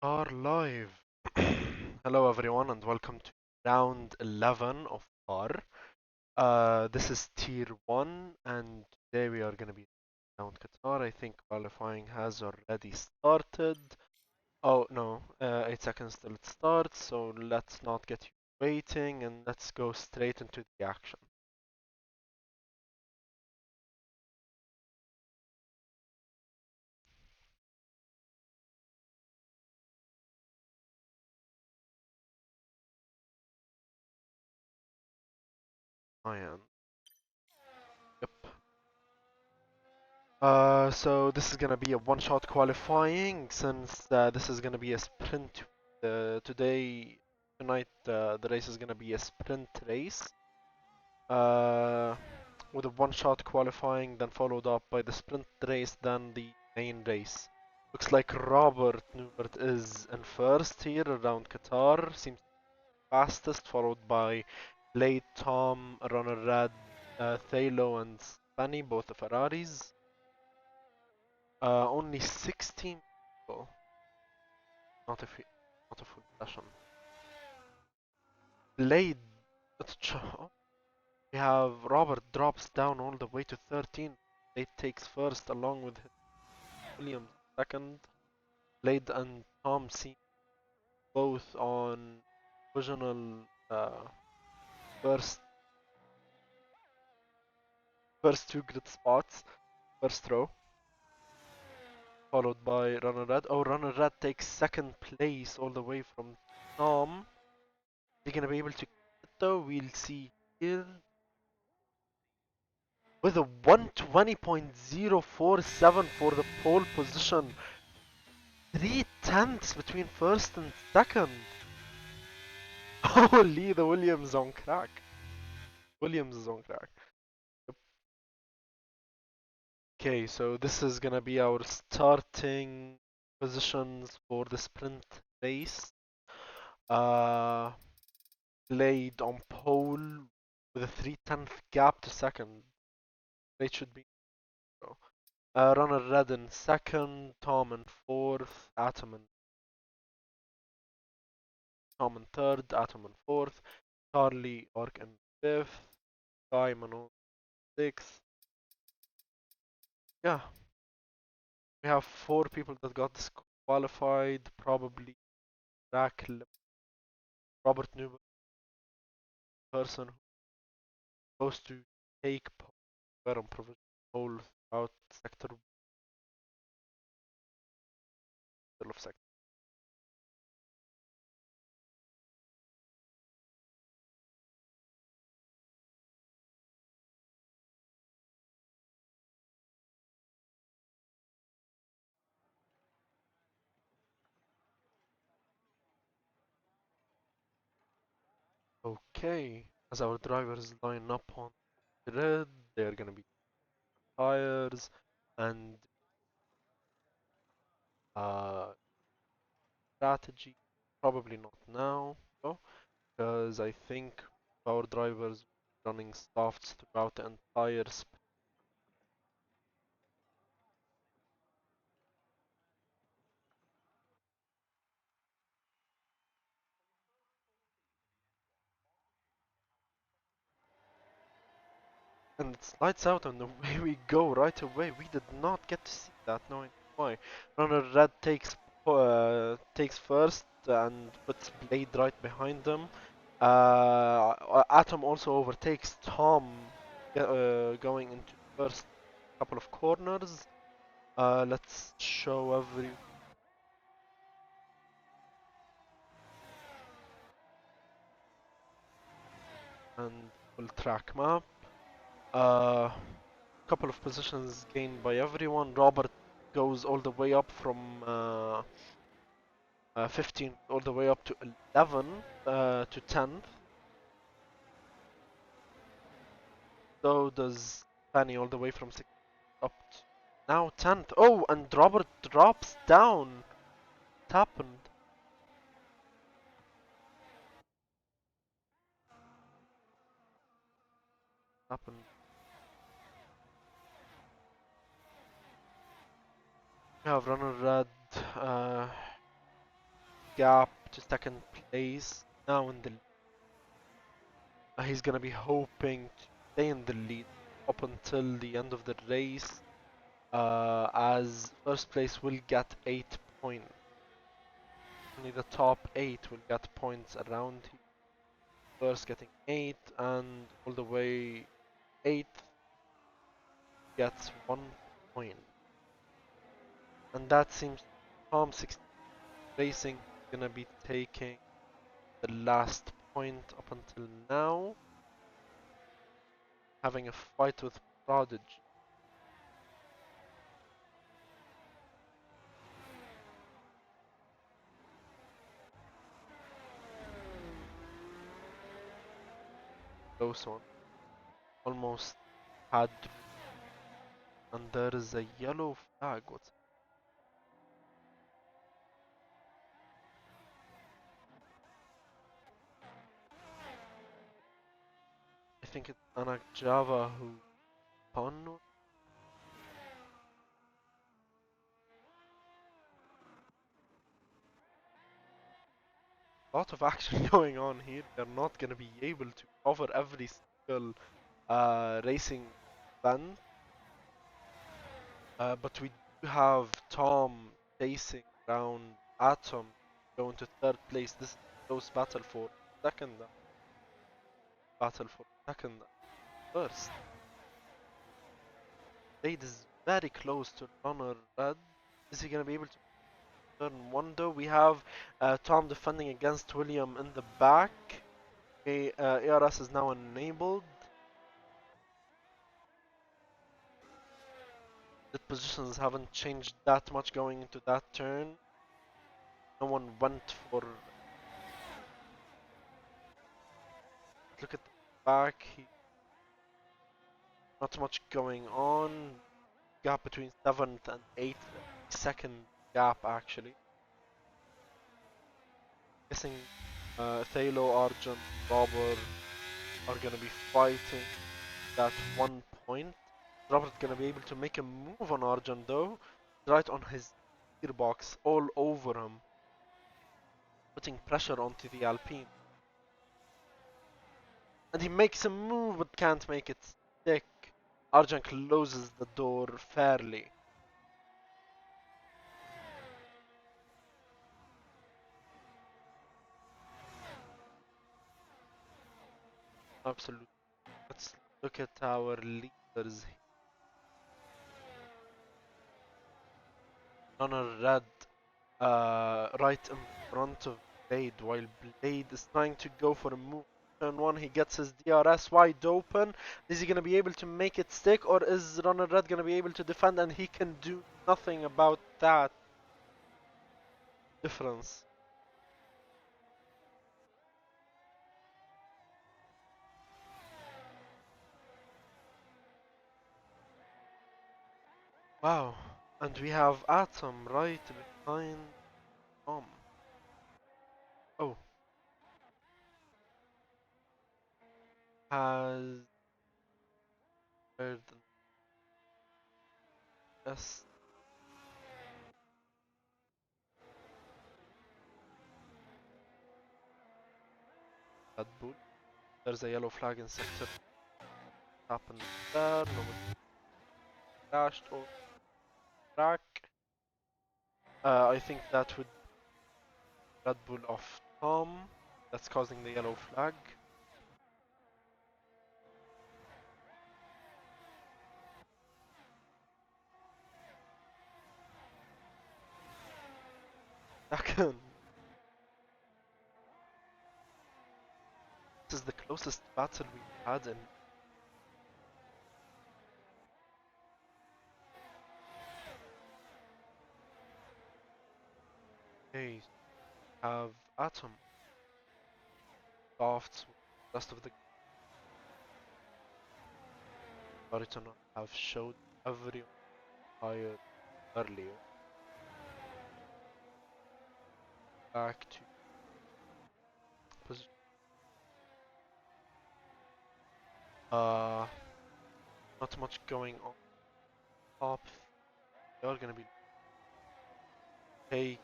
Are live. Hello everyone and welcome to round 11 of R. This is tier 1 and today we are going to be around Qatar. I think qualifying has already started. Oh no, 8 seconds till it starts, so let's not get you waiting and let's go straight into the action. I am. Yep. So this is gonna be a one-shot qualifying since this is gonna be a sprint. Tonight, the race is gonna be a sprint race. Uh, with a one-shot qualifying, then followed up by the sprint race, then the main race. Looks like Robert Newbert is in first here around Qatar. Seems fastest, followed by Blade, Tom, Runner Red, Thalo, and Spani, both the Ferraris. Only 16 people. Not a, not a full session. Blade. Oh, we have Robert drops down all the way to 13. Blade takes first along with Williams second. Blade and Tom seem both on provisional first first two grid spots, first row, followed by Runner Red. Oh, Runner Red takes second place all the way from Tom. They're gonna be able to get it though. We'll see here. With a 120.047 for the pole position. 3 tenths between first and second. Holy, the Williams on crack. Williams is on crack. Yep. Okay, so this is gonna be our starting positions for the sprint race. Uh, Blade on pole with a 3/10 gap to second. Blade should be. Runner Red in second, Tom in fourth, Tom in third, Atom in fourth, Charlie Orc in fifth, Guy Mano sixth. Yeah, we have 4 people that got disqualified. Probably Robert Newberg, person who's supposed to take part on provisional pole throughout sector middle of sector. Okay, as our drivers line up on the grid, they're gonna be tires and uh strategy. Probably not now, though, because I think our drivers running softs throughout the entire and it slides out and away we go right away. We did not get to see that, knowing why. Runner Red takes first and puts Blade right behind them. Atom also overtakes Tom going into first couple of corners. Let's show every and full track map. Couple of positions gained by everyone. Robert goes all the way up from 15 all the way up to 11 to 10th. So does Fanny all the way from 6 up to now 10th. Oh, and Robert drops down. What happened? Happened. We have Runner Red. Uh, gap to second place. Now in the he's gonna be hoping to stay in the lead up until the end of the race. As first place will get 8 points. Only the top 8 will get points around here. First getting 8 and all the way 8th gets 1 point. And that seems Tom 16 Racing gonna be taking the last point up until now. Having a fight with Prodigy. Close one. Almost had. And there is a yellow flag. What's I think it's Anak Java who won. A lot of action going on here. They're not gonna be able to cover every single racing event. But we do have Tom chasing around Atom going to third place. This is a close battle for second. Battle for second and first. Blade is very close to Runner Red. Is he gonna be able to turn one though? We have Tom defending against William in the back. Okay, ARS is now enabled. The positions haven't changed that much going into that turn. No one went for. Look at the back. Not much going on. Gap between 7th and 8th. Second gap actually. Guessing Thalo, Argent, Robert are gonna be fighting that 1 point. Robert gonna be able to make a move on Argent though. Right on his gearbox all over him. Putting pressure onto the Alpine. And he makes a move but can't make it stick. Argent closes the door fairly. Absolutely. Let's look at our leaders. Runner Red right in front of Blade while Blade is trying to go for a move. Turn 1 he gets his DRS wide open. Is he gonna be able to make it stick or is Runner Red gonna be able to defend and he can do nothing about that difference? Wow. And we have Atom right behind Tom. Oh. Has heard yes. Red Bull. There's a yellow flag in sector. Happened there. No one crashed or track. I think that would Red Bull off Tom. That's causing the yellow flag. Second. This is the closest battle we've had in. Okay, have Atom. Soft. Rest of the Bariton have showed every fire earlier. Back to position. Not much going on. Top. They are gonna be take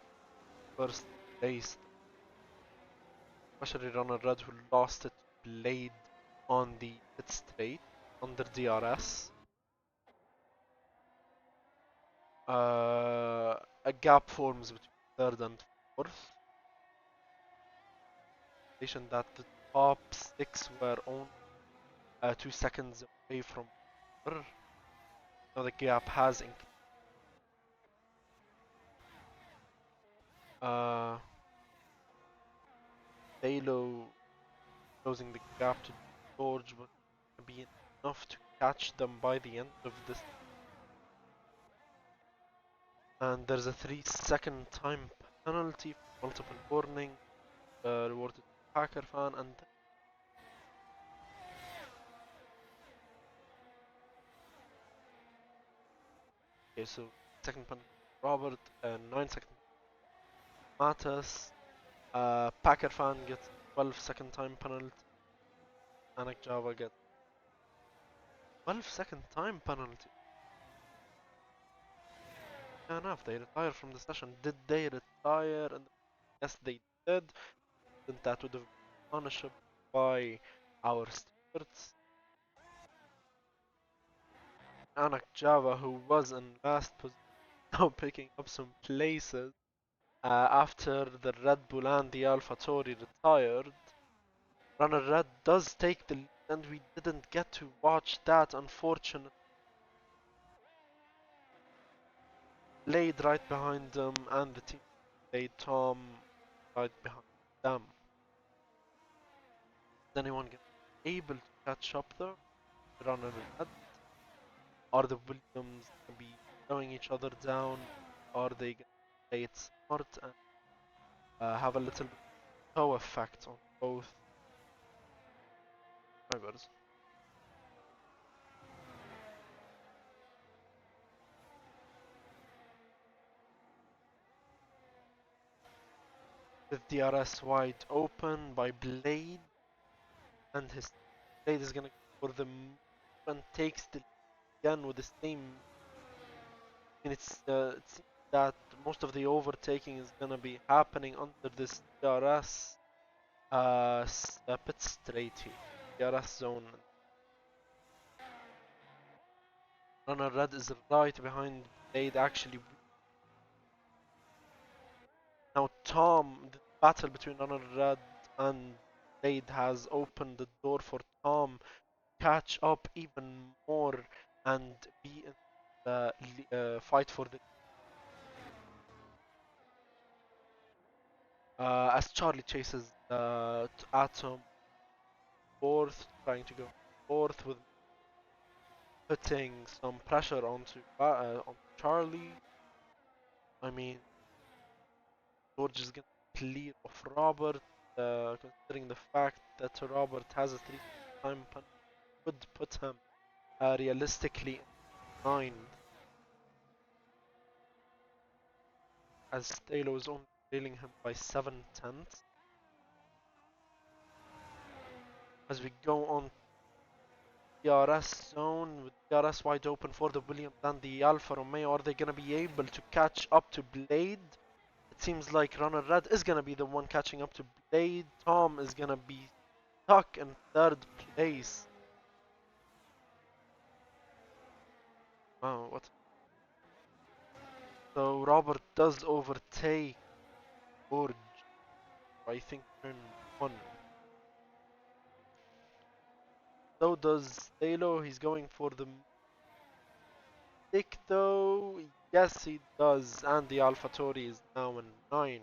first race, especially Runner Red who lost it to Blade on the pit straight under DRS. A gap forms between third and fourth. That the top six were only 2 seconds away from her. Now the gap has increased. Halo closing the gap to George was going to be enough to catch them by the end of this. And there's a 3-second time penalty for multiple warning rewarded to Hacker fan and okay, so second penalty Robert, 9-second Matas, Packer fan gets 12-second time penalty, Anak Java gets 12-second time penalty. Fair enough, they retired from the session. Did they retire? And yes, they did. Then that would have been punishable by our stewards. Anak Java, who was in last position, now picking up some places after the Red Bull and the AlphaTauri retired. Runner Red does take the lead, and we didn't get to watch that, unfortunately. Blade right behind them, and the team Blade Tom right behind them. Is anyone able to catch up though? Runner Red? Are the Williams gonna be slowing each other down? Are they gonna play it smart and have a little bit of toe effect on both drivers? With DRS wide open by Blade, and his Blade is gonna go for the move and takes the again with the same. I mean, it seems that most of the overtaking is gonna be happening under this DRS pit straight here, DRS zone. Runner Red is right behind Blade actually. Now Tom, the battle between Runner Red and Blade has opened the door for Tom to catch up even more and be in the fight for the as Charlie chases Atom fourth, trying to go fourth with putting some pressure onto on Charlie. I mean, George is gonna clear off Robert, considering the fact that Robert has a 3-time punch would put him realistically in 9th, as Stalo is only trailing him by 7/10. As we go on DRS zone with DRS wide open for the Williams and the Alfa Romeo, are they gonna be able to catch up to Blade? It seems like Runner Red is gonna be the one catching up to Blade. Tom is gonna be stuck in 3rd place. Wow, what? So Robert does overtake George, I think, turn 1. So does Stalo. He's going for the stick though. Yes, he does. And the AlphaTauri is now in 9.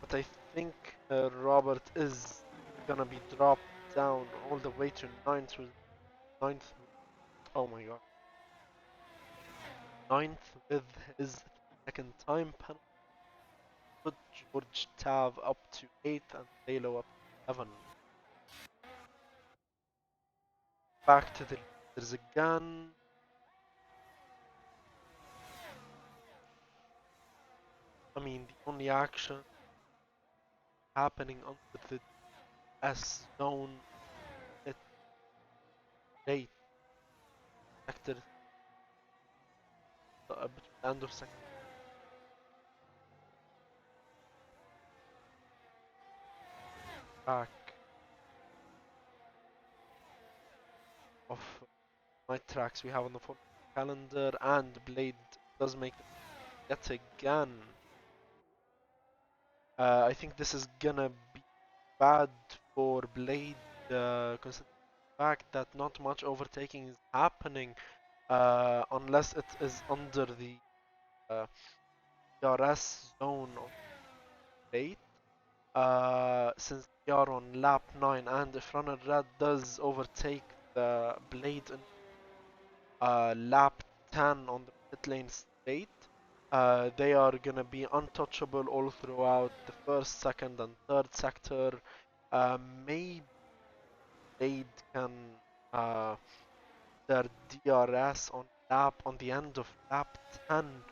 But I think Robert is gonna be dropped down all the way to 9th. 9th. Oh my god. 9th with his 2nd time penalty. Put George Tav up to 8th and Stalo up to 7. Back to the leaders again. I mean, the only action happening under the S zone at late sector between the end of second. back of night tracks we have on the calendar, and Blade does make it yet again. I think this is gonna be bad for Blade, considering the fact that not much overtaking is happening, unless it is under the DRS zone of Blade. Since we are on lap 9, and if Runner Red does overtake the Blade in lap 10 on the pit lane straight, they are gonna be untouchable all throughout the first, second, and third sector. Maybe Blade can their DRS on the end of lap 10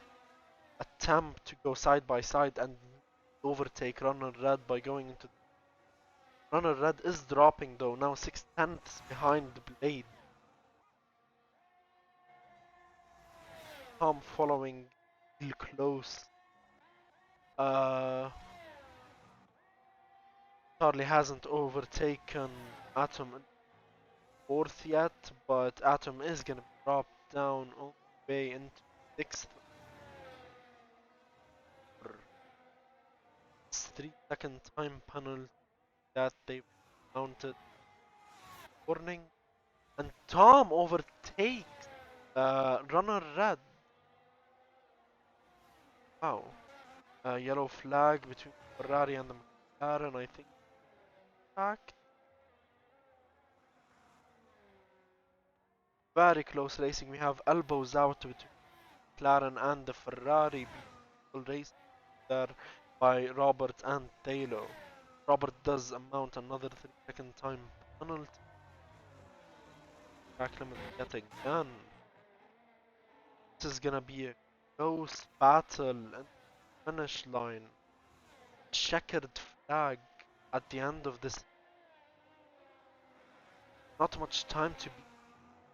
attempt to go side by side and overtake Runner Red by going into Runner Red is dropping though, now 6/10 behind Blade. Tom following real close. Charlie hasn't overtaken Atom in fourth yet, but Atom is gonna drop down all the way into sixth. It's 3-second time penalty that they've mounted. Warning, and Tom overtakes Runner Red. Wow. Yellow flag between Ferrari and the McLaren, I think. Back. Very close racing. We have elbows out between McLaren and the Ferrari. Beautiful race there by Robert and Taylor. Robert does amount another 3-second time penalty. Track limit yet again. This is gonna be a close battle and finish line. Checkered flag at the end of this. Not much time to be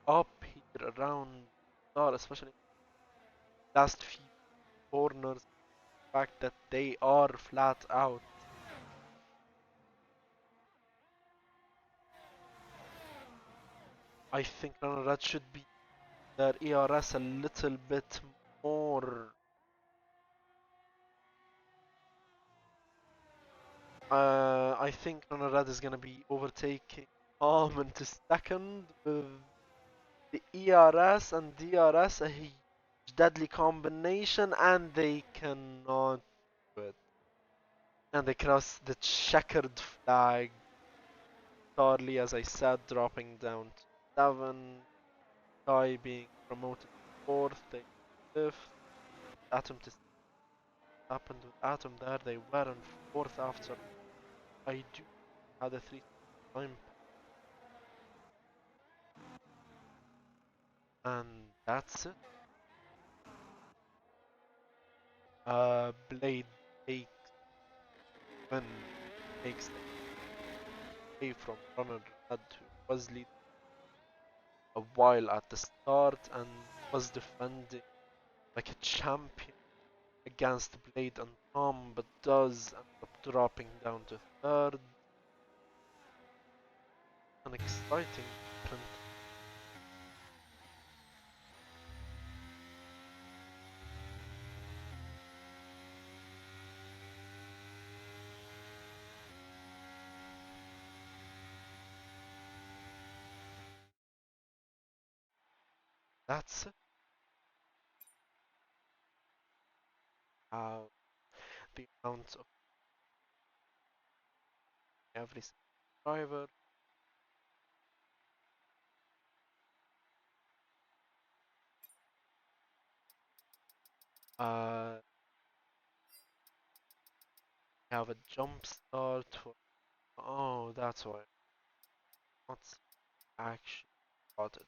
up here around start, especially last few corners. The fact that they are flat out. I think that should be their ERS a little bit more. I think Red is gonna be overtaking Palm into second with the ERS and DRS, a huge deadly combination, and they cannot do it. And they cross the checkered flag. Charlie, as I said, dropping down to 7. Ty being promoted to 4th, they 5th. Atom to happened with Atom there. They were in 4th after I do had a 3 time. And that's it. Blade takes win, takes away from Runner Red, who was leading a while at the start and was defending like a champion against Blade and Tom, but does end up dropping down to 3rd. An exciting print. That's it. The amount of every driver. We have a jump start for. Oh, that's why. Not actually got it.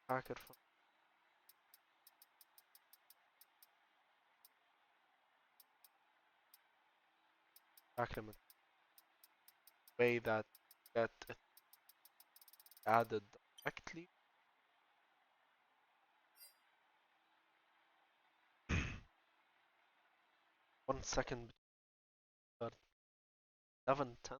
Hacker from Backerman. Way that get it added directly. 1 second between 11, 10.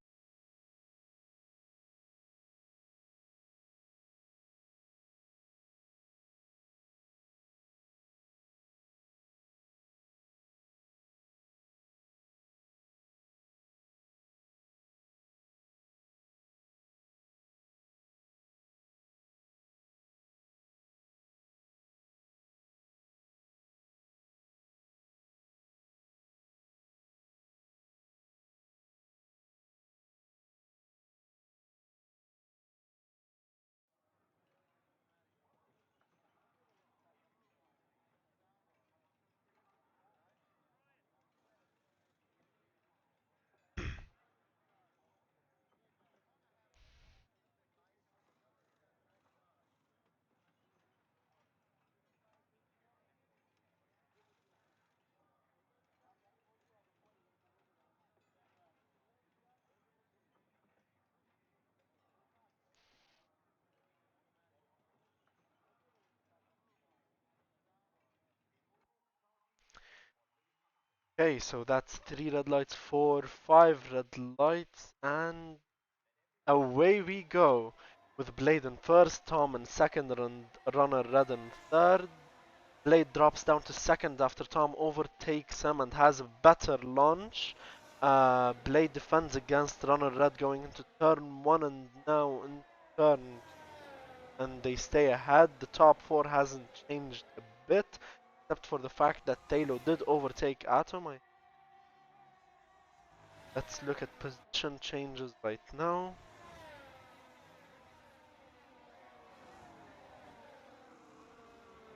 Okay, so that's 3 red lights, 4, 5 red lights, and away we go with Blade in first, Tom in second, and Runner Red in third. Blade drops down to second after Tom overtakes him and has a better launch. Blade defends against Runner Red going into turn 1 and now in turn, and they stay ahead. The top 4 hasn't changed a bit, except for the fact that Taylor did overtake Atom. Let's look at position changes right now.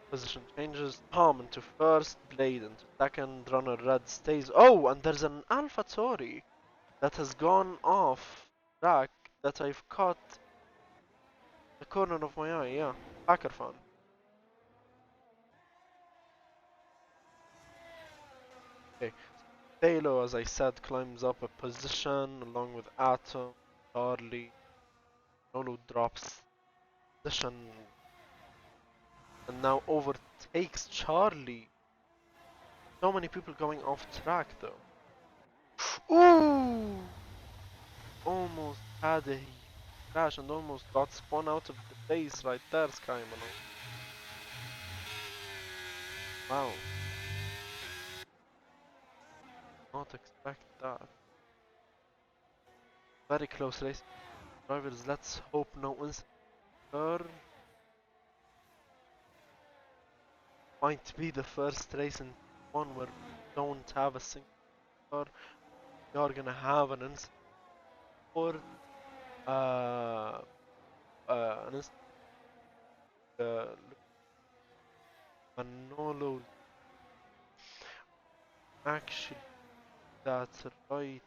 Position changes. Tom into first, Blade into second, Runner Red stays. Oh, and there's an AlphaTauri that has gone off track that I've caught the corner of my eye. Yeah, hacker fan. Okay, Taylor, as I said, climbs up a position along with Atom, Charlie. Nolo drops position and now overtakes Charlie. So many people going off track though. Ooh! Almost had a crash and almost got spun out of the base right there, Sky Mono. Wow. Not expect that. Very close race. Drivers, let's hope no incident. Might be the first race in one where we don't have a single car. We are gonna have an incident or uh an incident Manolo actually that's right.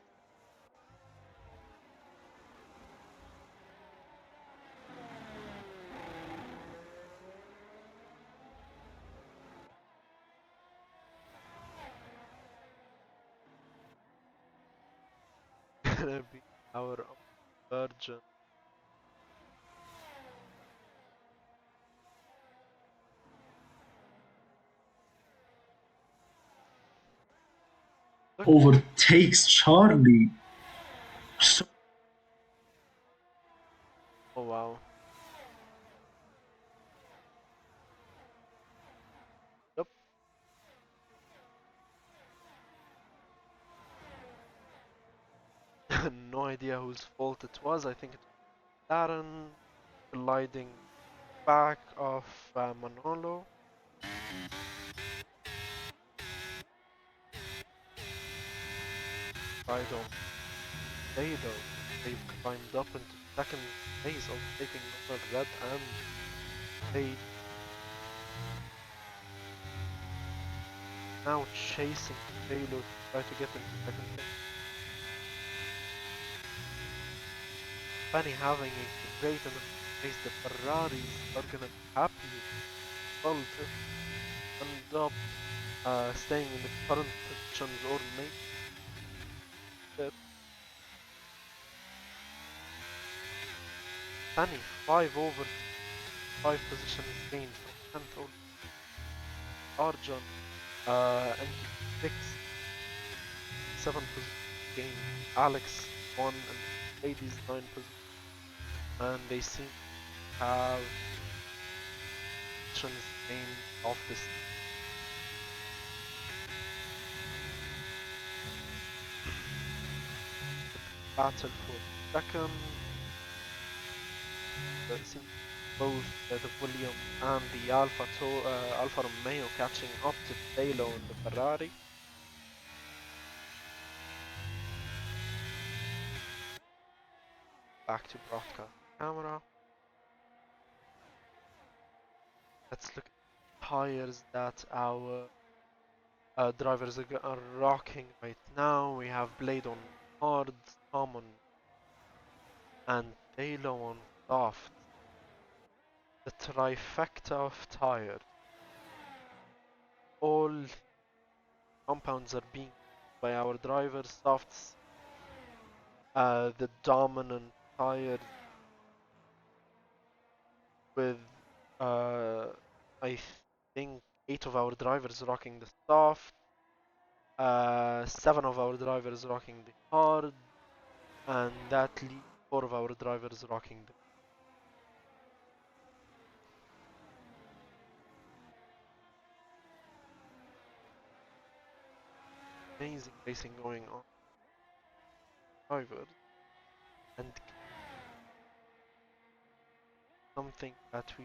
Gonna be our own virgin. Look. Overtakes Charlie. So Oh wow. Yep. No idea whose fault it was. I think it was Darren colliding back of Manolo. I don't say though. They've climbed up into second place, overtaking Number Red and they now chasing Taylor to try to get into second place. Penny having a great enough race, the Ferraris are gonna be happy well to end up staying in the current positions or make it. Penny 5 over 5 positions gained from 10th over Arjun and 6 7 position gain. Alex 1 and ladies 9 position. And they seem to have positions aimed off this battle for second. It seems both the William and the Alfa Romeo catching up to Taylor and the Ferrari. Back to broadcast camera. Let's look at the tires that our drivers are rocking right now. We have Blade on hard, Tom on and Taylor on soft. The trifecta of tires. All compounds are being by our drivers. Softs, the dominant tires with I think 8 of our drivers rocking the soft, 7 of our drivers rocking the hard, and that leaves 4 of our drivers rocking the amazing racing going on. Drivers and something that we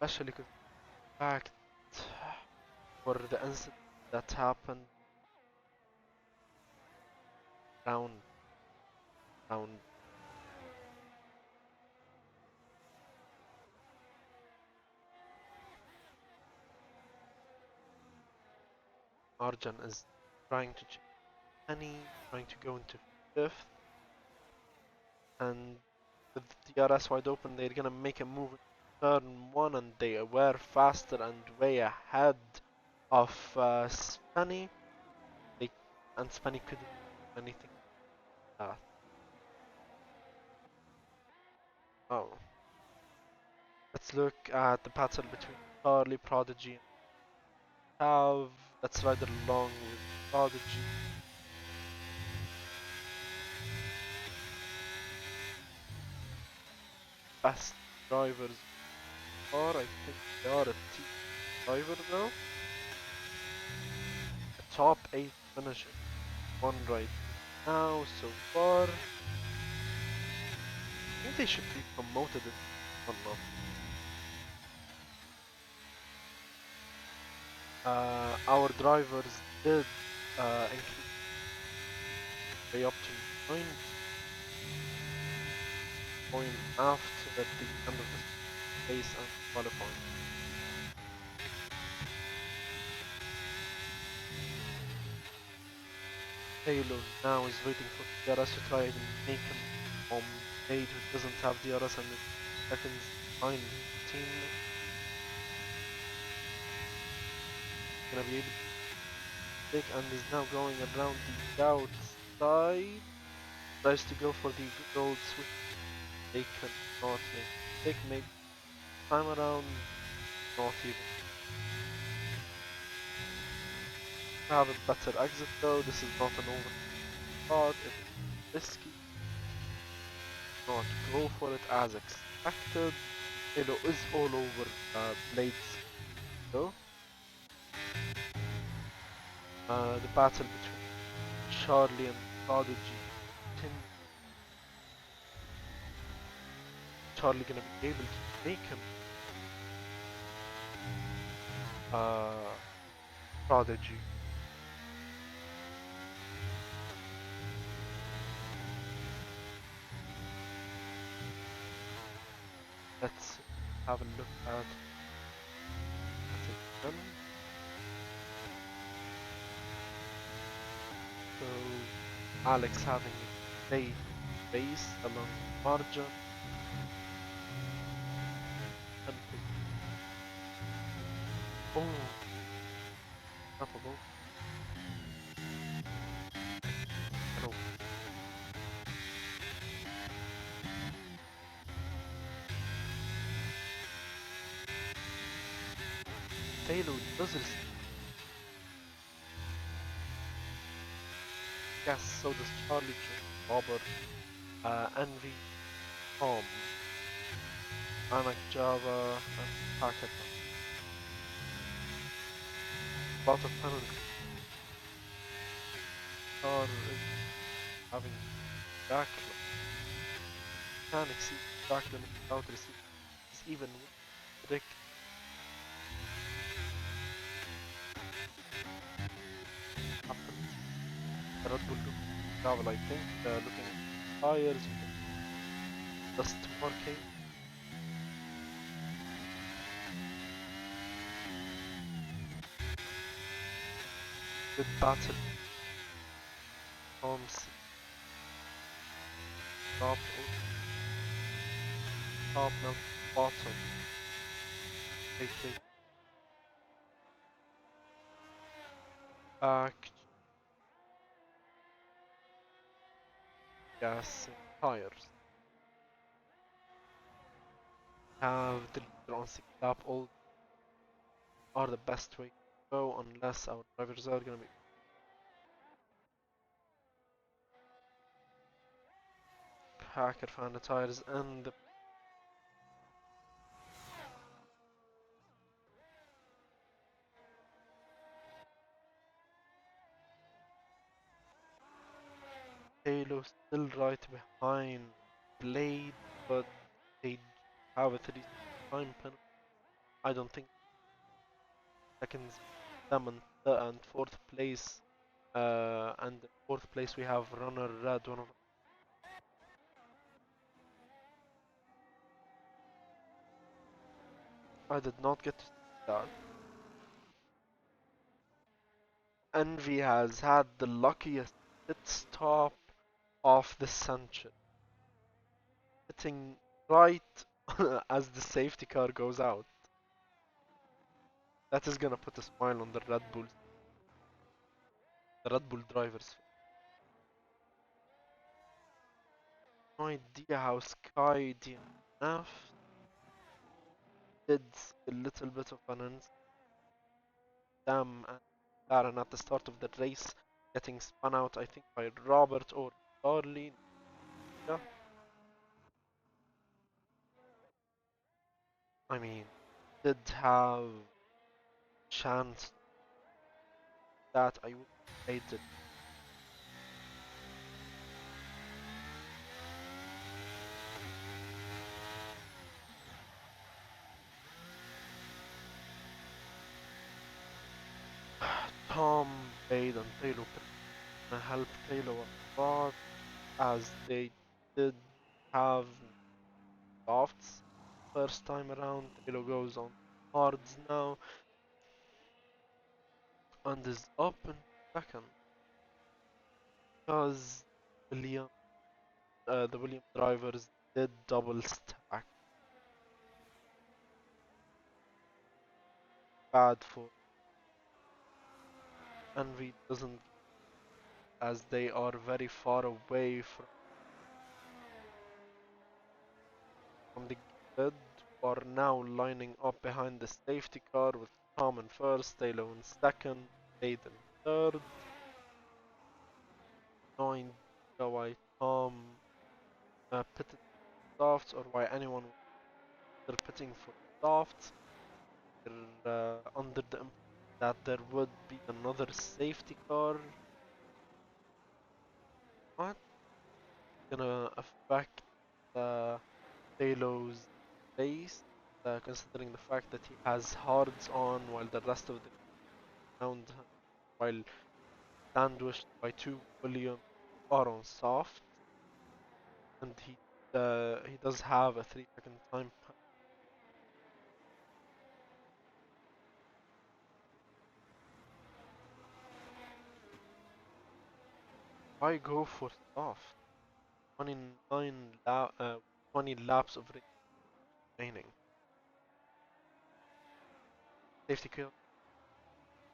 especially could fact for the incident that happened round round Arjan is trying to change Penny, trying to go into 5th, and with the DRS wide open they're gonna make a move in turn 1 and they were faster and way ahead of Spenny. And Spenny couldn't do anything like that. Oh. Let's look at the battle between Charlie, Prodigy, and Tav. Let's ride along with Prodigy. Best drivers are, I think they are a team driver now. A top 8 finisher. One right now so far. I think they should be promoted in one now. Our drivers did increase way up to 9 point after the end of the race and qualifying. Taylor now is waiting for DRS to try and make him on Blade who doesn't have DRS and is seconds behind his team. Gonna be able to take and is now going around the outside. Tries to go for the good old switch. They cannot make maybe time around, not even. Have a better exit though, this is not an over spot, it is risky. Not go for it as expected. Halo is all over Blades though. The battle between Charlie and Prodigy. Charlie gonna be able to make him Prodigy. Let's have a look at it again. So Alex having a great race along margin. And oh, unstoppable. No. Taylor does receive. Yes, so does Charlie, Jim, Robert, Envy, Tom, Anak Java, and Hackathon. A lot of penalties are having track limit. Can exceed track limit without receiving even with strict happen. The Red Bull look travel, I think, looking at tires, dust marking, good battle, Tom C dropped top now bottom. They take back gas in tires. Have the leader on 6 lap all are the best way to go unless our drivers are gonna be hacker found the tires and the Halo still right behind Blade, but they have a 3 time penalty. I don't think seconds them and fourth place. And in fourth place we have runner red one of I did not get to see that. Envy has had the luckiest pit stop of the century, hitting right as the safety car goes out. That is gonna put a smile on the Red Bull drivers. No idea how Sky DNF did see a little bit of an Dam and Baron at the start of the race, getting spun out, I think, by Robert or Charlie. Yeah. I mean, did have chance that I would hate it. Tom, Bade, and Taylor can help Taylor a lot as they did have softs first time around. Taylor goes on hards now and is up in second because William, the William drivers did double stack. Bad for Envy doesn't as they are very far away from the grid, are now lining up behind the safety car with Tom in first, Taylor in second, Aiden in third. No idea why Tom pitted softs or why anyone was pitting for softs. They're under the impression that there would be another safety car. What gonna affect Taylor's race, considering the fact that he has hards on while the rest of the ground, while sandwiched by two Williams are on soft, and he does have a 3 second time. Why go for soft? 20 laps of race remaining. Safety car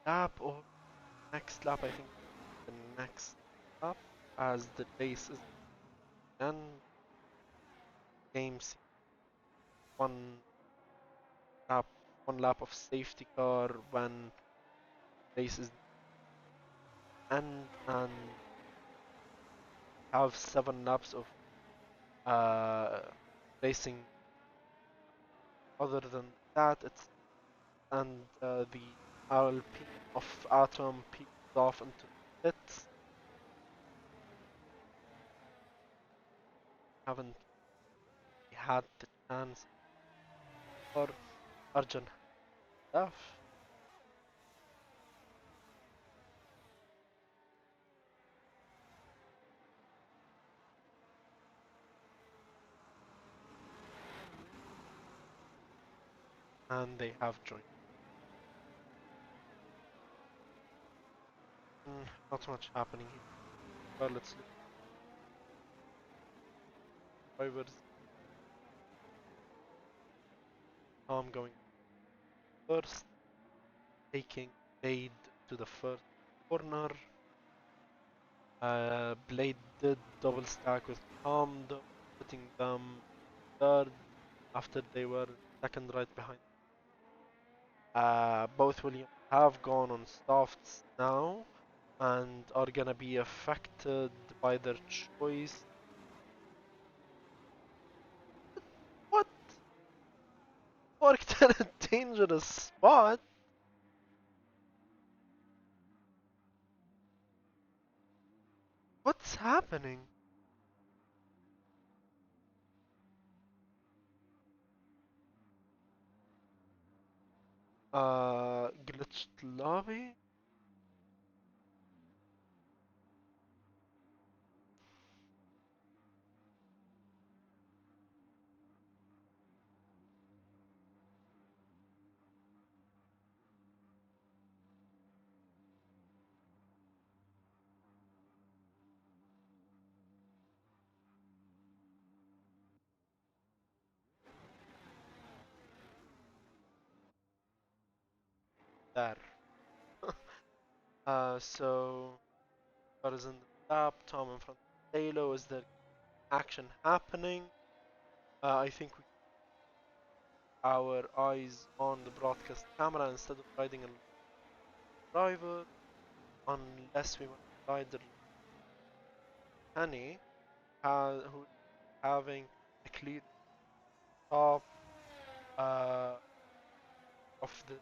lap or next lap? I think the next lap, as the race is done. Game one lap one lap of safety car when race is end, and have 7 laps of uh, racing. Other than that, it's and the Alpine of Atom peeled off into the pits. Haven't had the chance for Arjun stuff. And they have joined. Not much happening here. Well, let's look at drivers. Tom going first, taking Blade to the first corner. Blade did double stack with Tom, though, putting them third after they were second right behind. Both Williams have gone on softs now and are gonna be affected by their choice. What? Parked in a dangerous spot? What's happening? Glitched lobby? There. So, what is in the top? Tom in front of Halo. Is there action happening? I think we our eyes on the broadcast camera instead of riding a driver, unless we want to ride the Penny, who is having a clear top uh, of the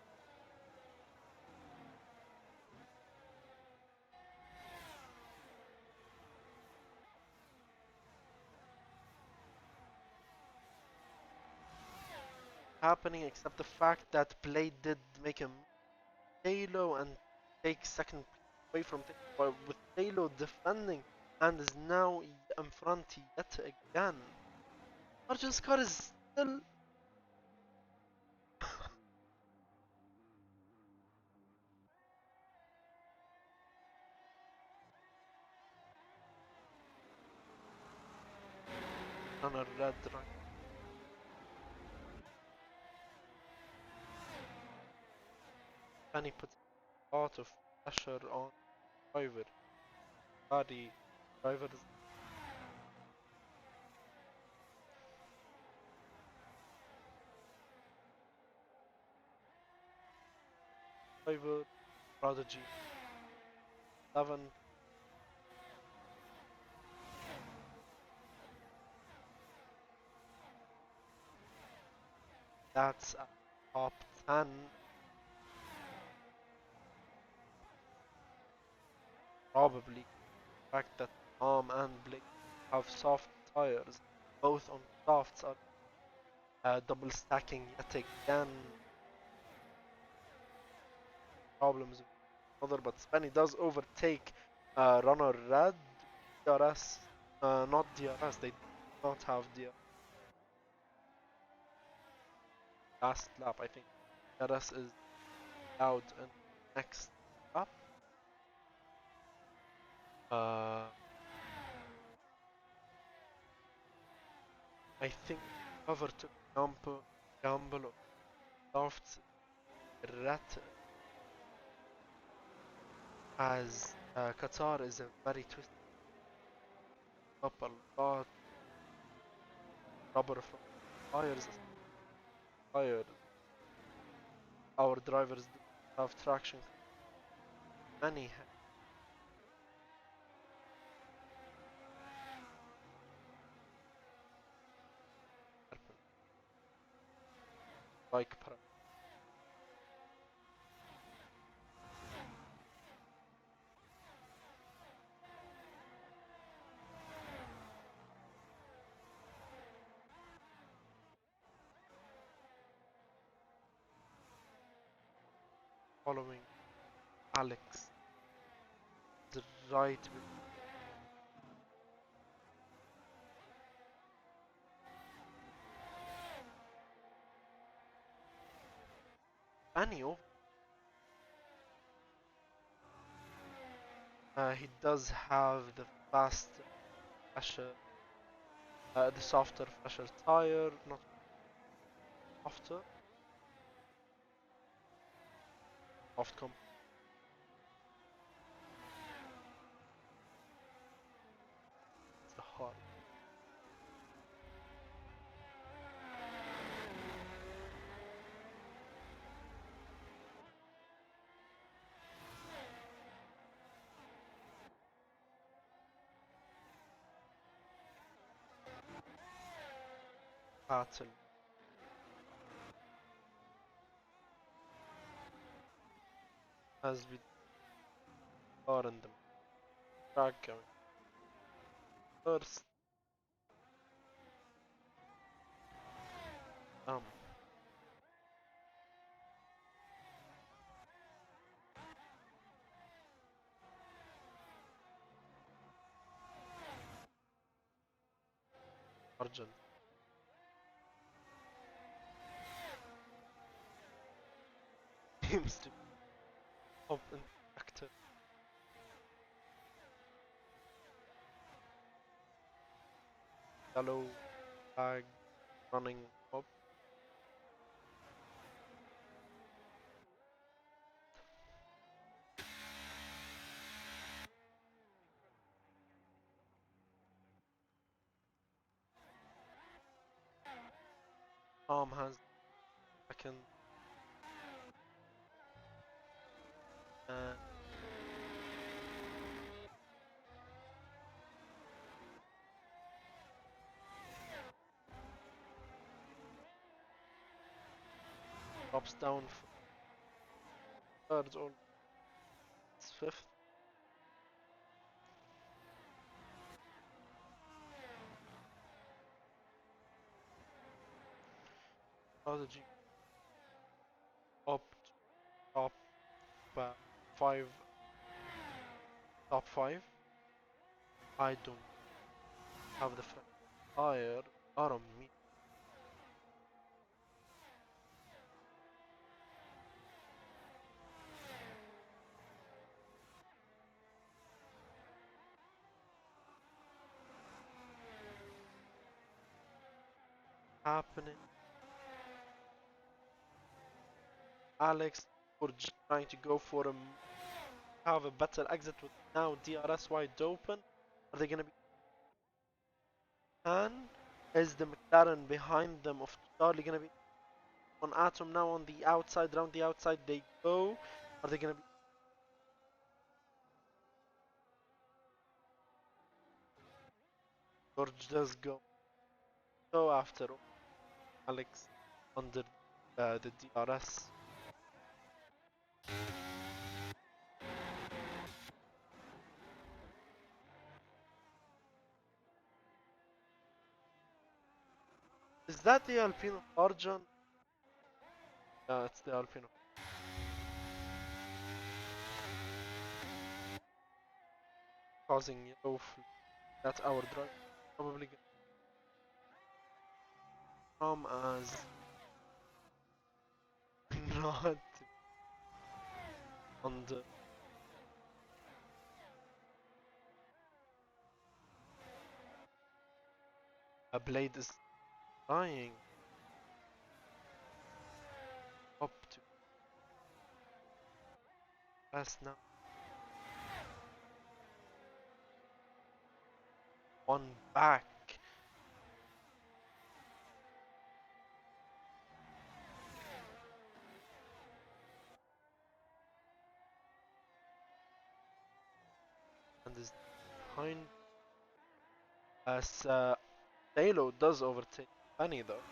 happening, except the fact that Blade did make a Halo and take second away from Taylor, with Halo defending and is now in front yet again. Arjun's car is still on a red right. And he puts a lot of pressure on driver. Body driver is driver, prodigy 7. That's a top 10. Probably the fact that Tom and Blake have soft tires, both on softs are double stacking yet again. Problems with other, but Spenny does overtake runner red. DRS, not DRS, they do not have the last lap. I think DRS is out in next lap. Uh, I think whoever took gamble of softs red, as Qatar is a very twisted up a lot. Rubber from tires is tired. our drivers do have traction anyhow. Like following Alex the right any. He does have the fast flasher, the softer flasher tire, not softer, soft comp the hard battle as we are in the track going first. Um, Argent seems to be up in active. Yellow flag running up. Tom has second and drops down for third or fifth. Strategy up to top five, top five. I don't have the fire on me. Happening. Alex, we're just trying to go for have a better exit with now DRS wide open. Are they gonna be Han? Is the McLaren behind them of Charlie gonna be on Atom now on the outside, round the outside they go? Are they gonna be George does go after Alex under the DRS. Is that the Alpine of Arjan? Yeah, it's the Alpine of causing yellow. That's our drive. Probably gonna come as not on the blade is dying up to us now. One back. behind. As Halo does overtake Penny though.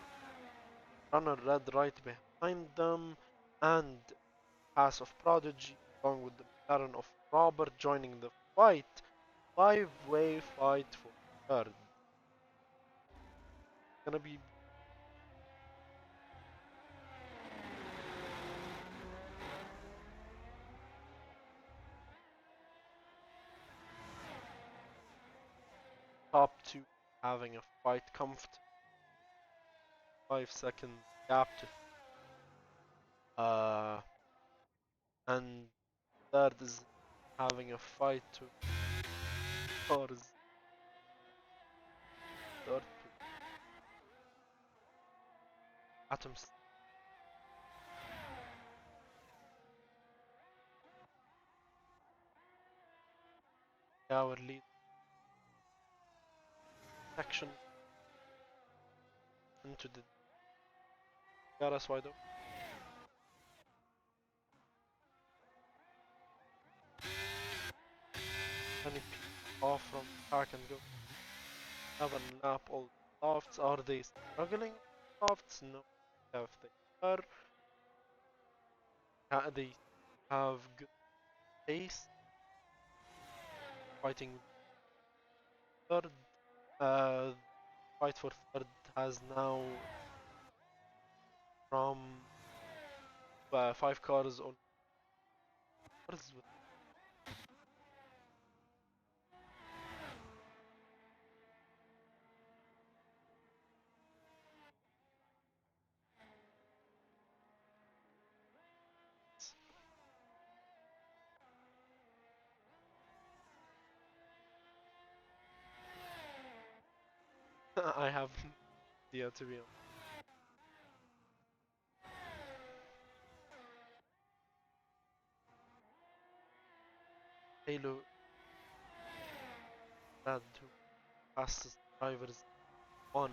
Runner Red right behind them, and Pass of Prodigy along with the McLaren of Robert joining the fight. Five-way fight for third. Gonna be top two having a fight comfort. 5 second gap to and third is having a fight to cars. Third atoms. Our lead section into the got us wide open. Many people off from the track and go 7 lap. All softs. Are they struggling? Softs? No. If they are, they have good pace. Fighting third. Fight for third has now from 5 cars on cars with I have no idea to be honest. Halo had two fastest drivers on.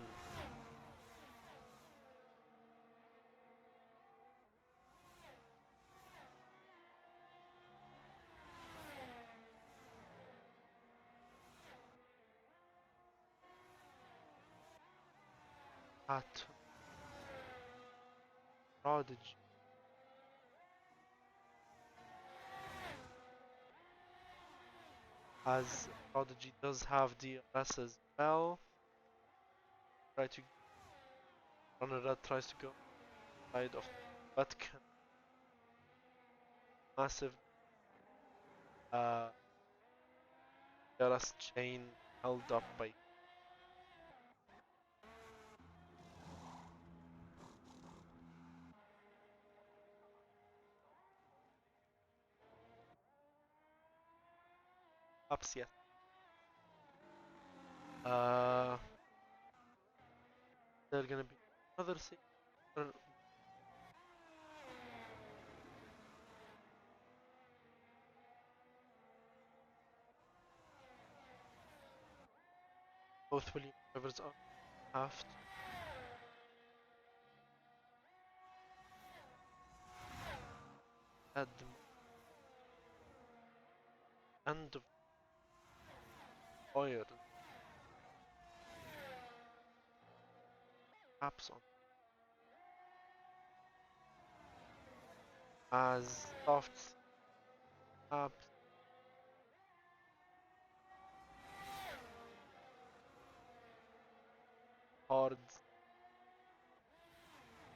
At Prodigy as Prodigy does have DRS as well. Try to Runner Red tries to go side of but can massive DRS chain held up by ups yet. Uh, There's gonna be another both Williams drivers are have to at the end of oil taps on as soft taps hard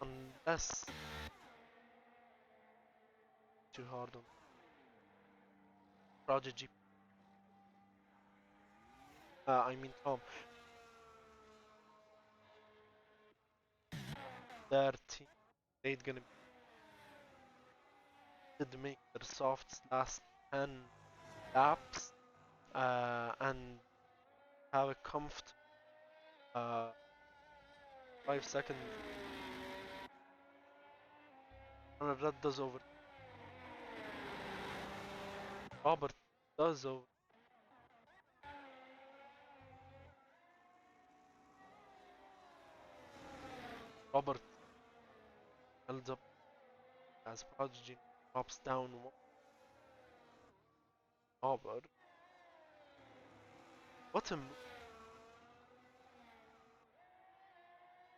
unless too hard on Prodigy. I mean Tom. Their team ain't gonna did make their softs last 10 laps and have a comfort 5 seconds. And that does over. Robert does over. Robert held up as Prodigy drops down one. Robert what a move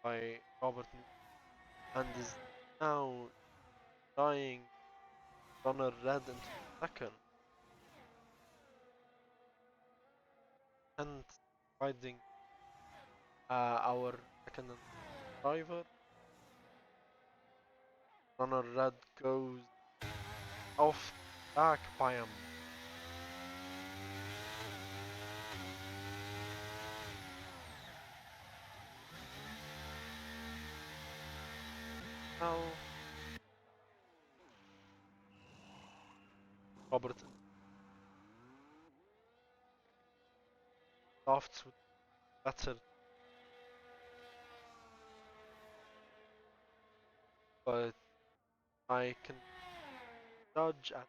by Robert New and is now trying runner red into second and riding our second driver. Runner red goes off back by him. Now Robert drafts with better, but I can judge at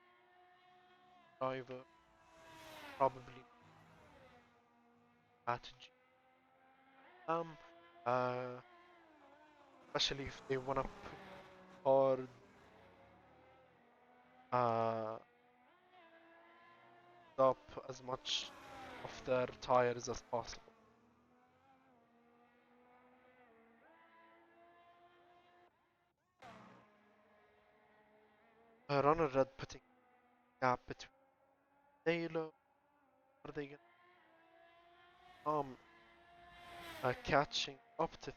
driver probably strategy. Uh, especially if they wanna push hard, uh, up as much of their tires as possible. Runner red putting gap between Taylor. Are they gonna catching up to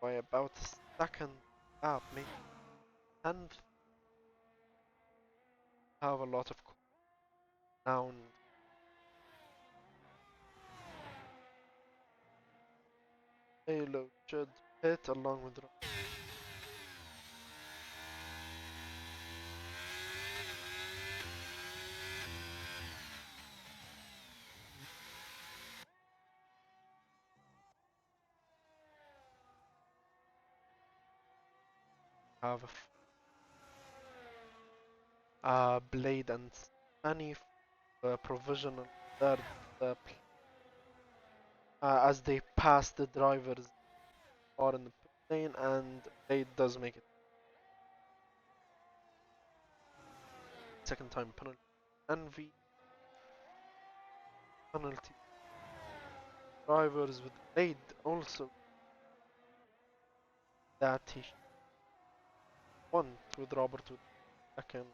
by about a second gap, maybe 10th? Have a lot of down. Taylor should hit along with have a blade and any provisional third as they pass the drivers are in the pit lane, and blade does make it second time penalty. Envy penalty drivers with blade also that he won with Robert with second.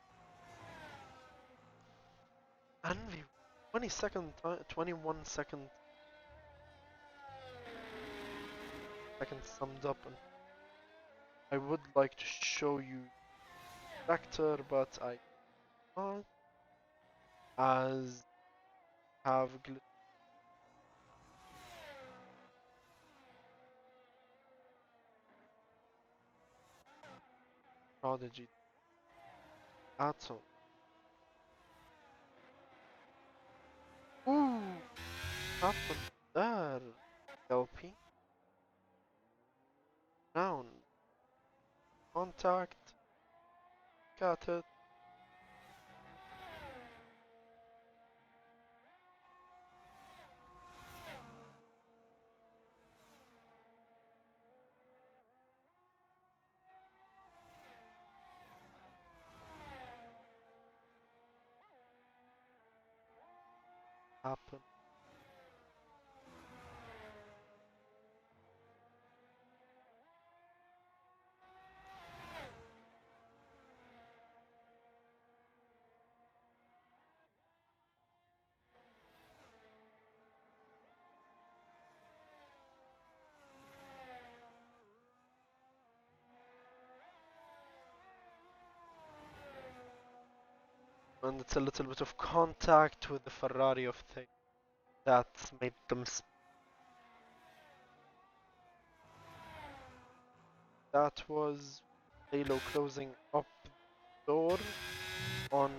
Envy 20 second time, 21 seconds summed up, and I would like to show you Vector, but I can't as have glitch prodigy at all. Ooh, happened there. LP round contact, got it. Happened. And it's a little bit of contact with the Ferrari of thing that made them. That was Halo closing up the door on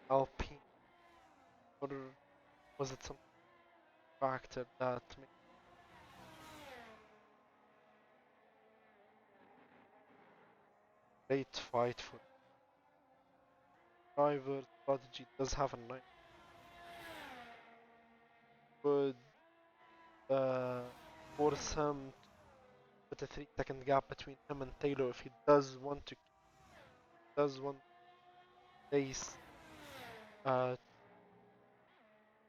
LP, or was it some factor that made great fight for driver? Prodigy does have a nice good force him to put a 3 second gap between him and Taylor if he does want to face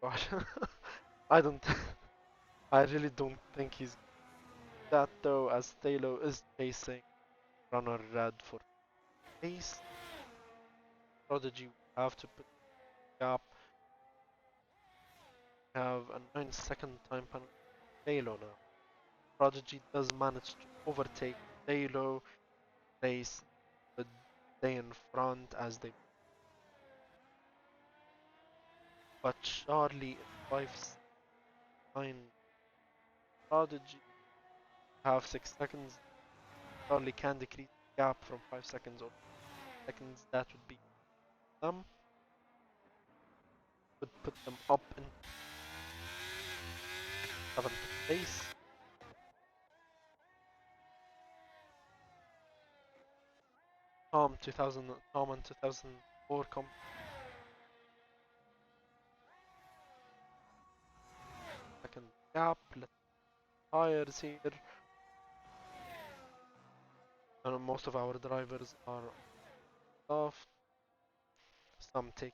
gosh I don't. I really don't think he's that though, as Thalo is chasing runner red for pace. Prodigy have to put gap. Have a 9-second time penalty. Thalo now. Prodigy does manage to overtake Thalo. Race would stay in front as they. But Charlie in 5-9. Prodigy have 6 seconds. Charlie can decrease the gap from 5 seconds or seconds. That would be them. Would put them up in 7th place. Tom and 2004 come second gap. Let's tires here. And most of our drivers are soft. Some take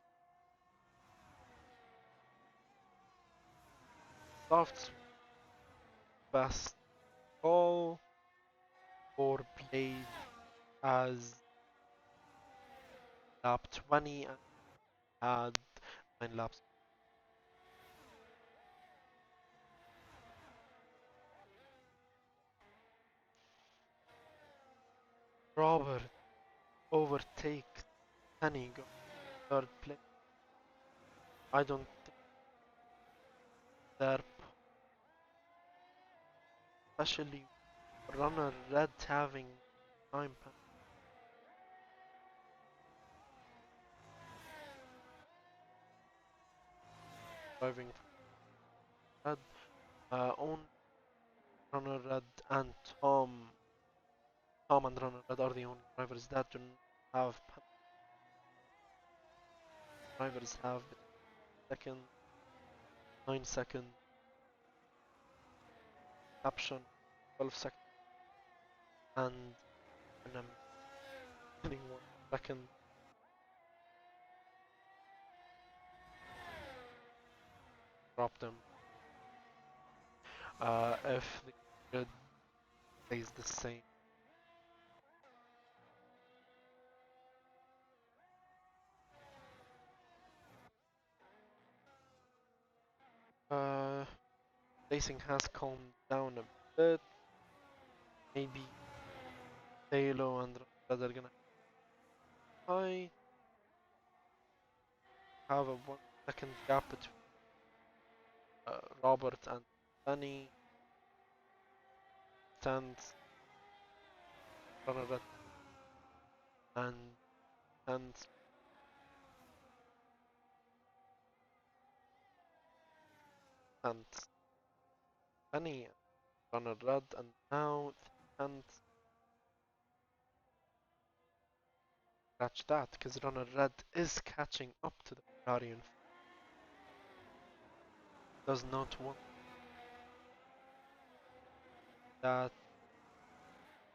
softs. Best call or played as lap 20 and had 9 laps. Robert overtakes Penny go third place. I don't think they're especially runner red having time driving red. Only runner red and Tom and runner red are the only drivers that do not have drivers have second 9 second caption 12 seconds and an amazing 1 second drop them if the grid stays the same. Uh, Racing has calmed down a bit. Maybe Halo and Red are gonna I have a 1 second gap between Robert and Danny. Stands runner red and stands and Danny runner red and now and catch that because runner red is catching up to the Ferrari and does not want that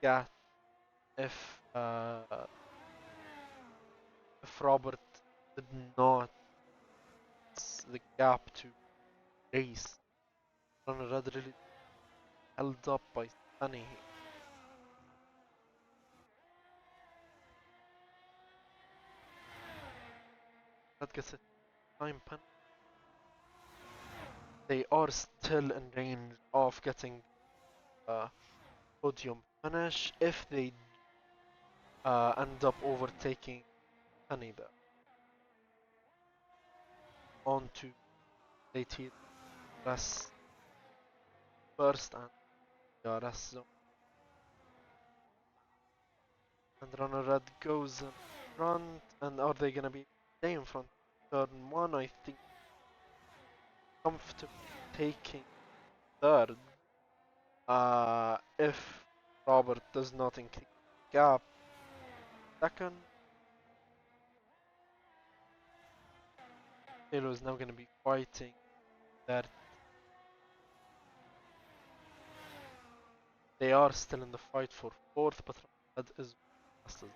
gap if Robert did not the gap to race. Runner red really held up by Sunny. That gets a time pen. They are still in range of getting a podium finish if they end up overtaking Sunny there. On to late rest first and the rest zone. And runner red goes in front, and are they gonna be stay in front? Turn one, I think, comfortably taking third. If Robert does not increase the gap, second, Halo is now gonna be fighting that they are still in the fight for fourth, but red is fastest.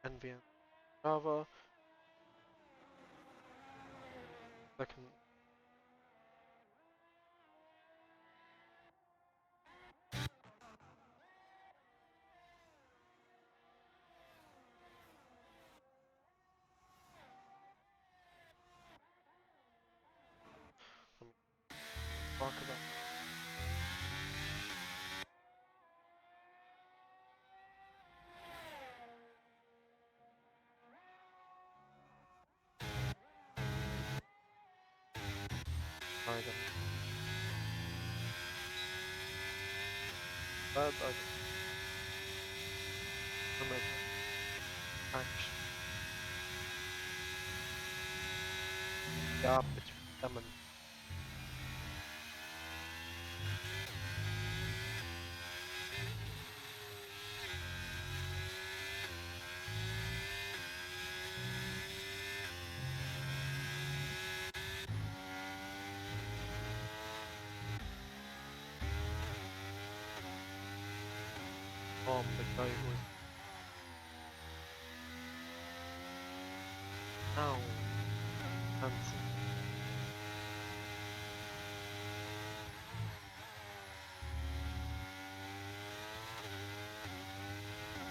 NVM Java. Second. Talk about. Item. Bad item. Remember. Action. Gap between them and the guy who is now fancy.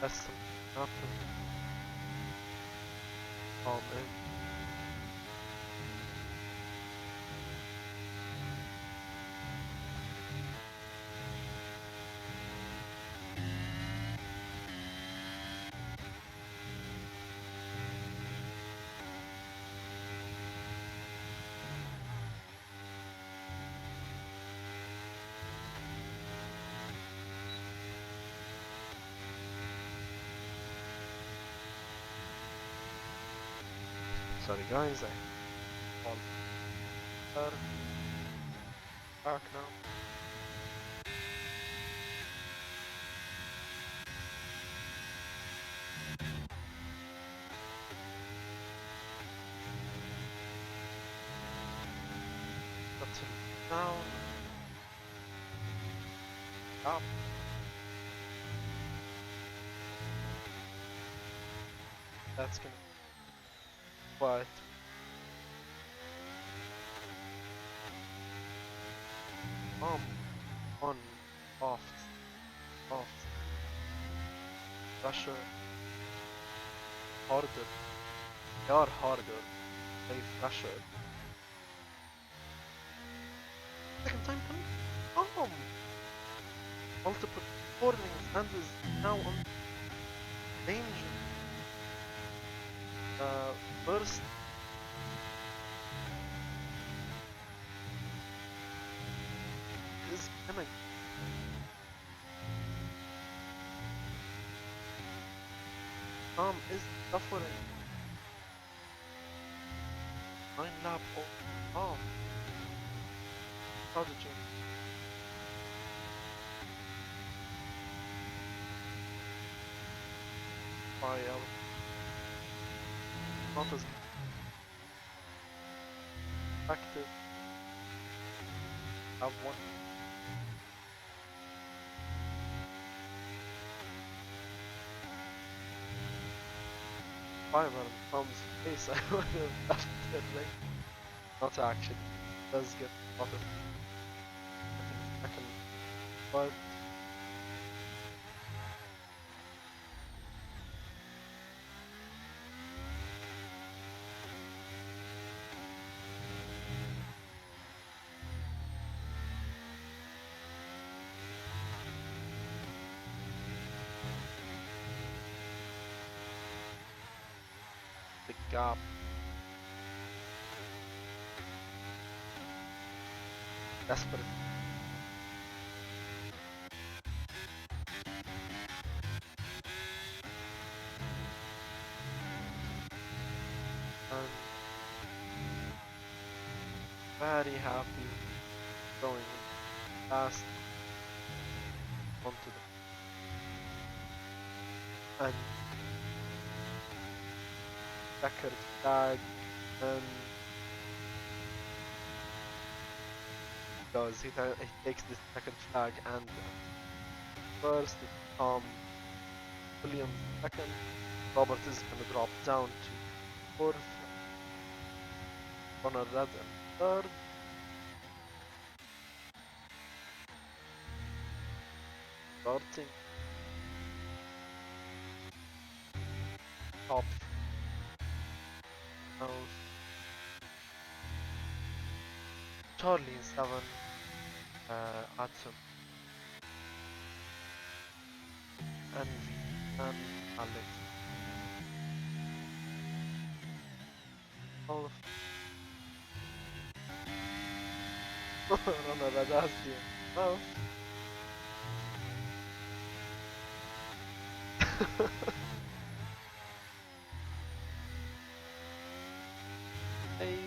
That's something happened. Man. Sorry guys, I fall back now. That's it. Down. Up. That's gonna but on off off Russia harder. They are harder. They Russia. Second time coming. Multiple warnings and is now on danger. First is coming. Is suffering. 9 lap off. Prodigy. By not as active. Have one. Five on Tom's face. I would have left it like not actually. It does get a lot of second, but the gap. Desperate. And very happy going fast onto the and checkered flag and he takes the second flag and first Williams second. Robert is gonna drop down to fourth. Ronald Red in third. Starting top now. Charlie in seven. Atom, Envy, and Alex. 12. Ronald Red has the mouth. Hey.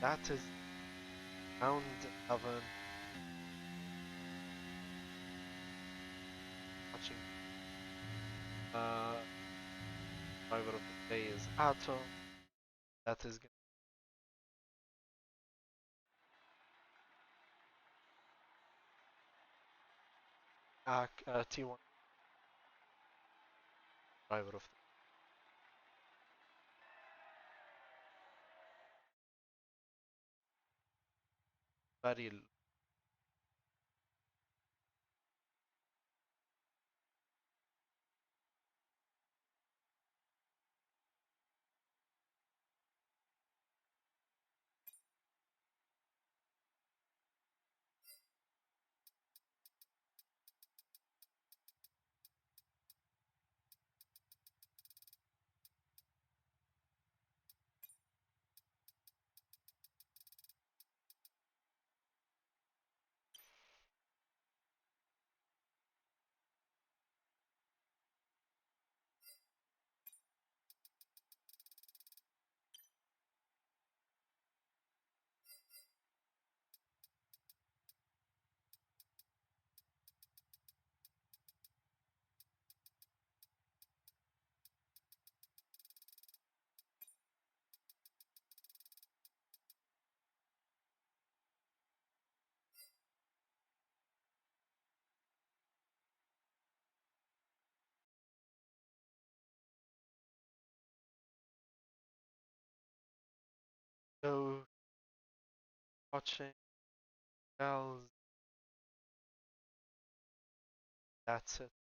That is round 11. Watching driver of the day is Atom. That is T1 driver of the very so watching bells. That's it.